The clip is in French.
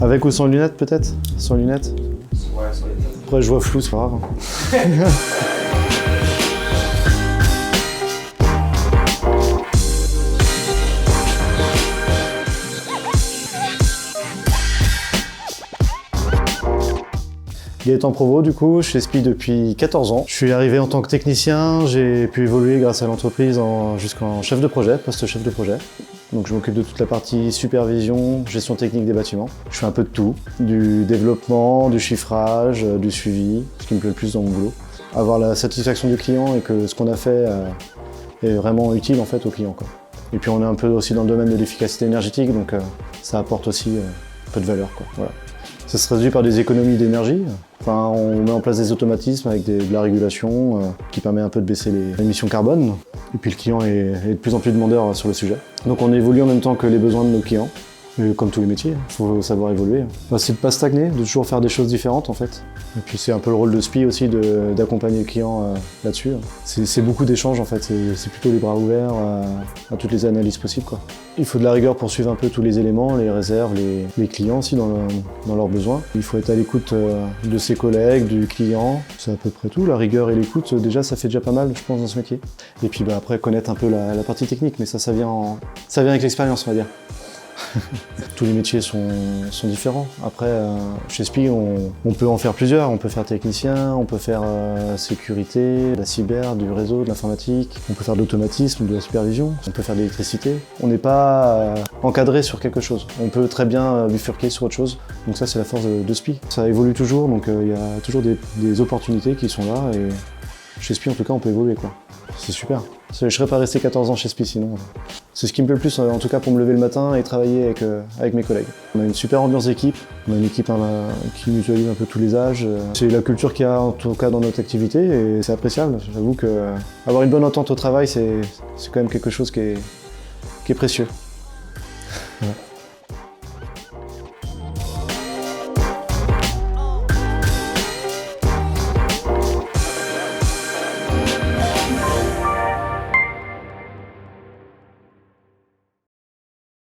Avec ou sans lunettes peut-être? Sans lunettes? Ouais, sans lunettes. Après je vois flou, c'est pas grave. Gaëtan Provost, du coup, chez SPI depuis 14 ans. Je suis arrivé en tant que technicien, j'ai pu évoluer grâce à l'entreprise jusqu'en chef de projet, poste chef de projet. Donc je m'occupe de toute la partie supervision, gestion technique des bâtiments. Je fais un peu de tout, du développement, du chiffrage, du suivi, ce qui me plaît le plus dans mon boulot. Avoir la satisfaction du client et que ce qu'on a fait est vraiment utile en fait au client, quoi. Et puis on est un peu aussi dans le domaine de l'efficacité énergétique, donc ça apporte aussi un peu de valeur, quoi. Voilà. Ça se traduit par des économies d'énergie. Enfin, on met en place des automatismes avec de la régulation qui permet un peu de baisser les émissions carbone. Et puis le client est de plus en plus demandeur sur le sujet. Donc on évolue en même temps que les besoins de nos clients. Et comme tous les métiers, il faut savoir évoluer. C'est de ne pas stagner, de toujours faire des choses différentes en fait. Et puis c'est un peu le rôle de SPI aussi d'accompagner le client là-dessus. C'est beaucoup d'échanges en fait, c'est plutôt les bras ouverts à toutes les analyses possibles, quoi. Il faut de la rigueur pour suivre un peu tous les éléments, les réserves, les clients aussi dans leurs besoins. Il faut être à l'écoute de ses collègues, du client, c'est à peu près tout. La rigueur et l'écoute, déjà ça fait déjà pas mal je pense dans ce métier. Et puis après connaître un peu la partie technique, mais ça vient avec l'expérience, on va dire. Tous les métiers sont différents. Après, chez SPI, on peut en faire plusieurs. On peut faire technicien, on peut faire sécurité, de la cyber, du réseau, de l'informatique. On peut faire de l'automatisme, de la supervision. On peut faire de l'électricité. On n'est pas encadré sur quelque chose. On peut très bien bifurquer sur autre chose. Donc ça, c'est la force de SPI. Ça évolue toujours, donc il y a toujours des opportunités qui sont là. Et chez SPI, en tout cas, on peut évoluer, quoi. C'est super. Je ne serais pas resté 14 ans chez SPI sinon. C'est ce qui me plaît le plus, en tout cas pour me lever le matin et travailler avec mes collègues. On a une super ambiance d'équipe, on a une équipe qui mutualise un peu tous les âges. C'est la culture qu'il y a en tout cas dans notre activité et c'est appréciable. J'avoue qu'avoir une bonne entente au travail, c'est quand même quelque chose qui est précieux.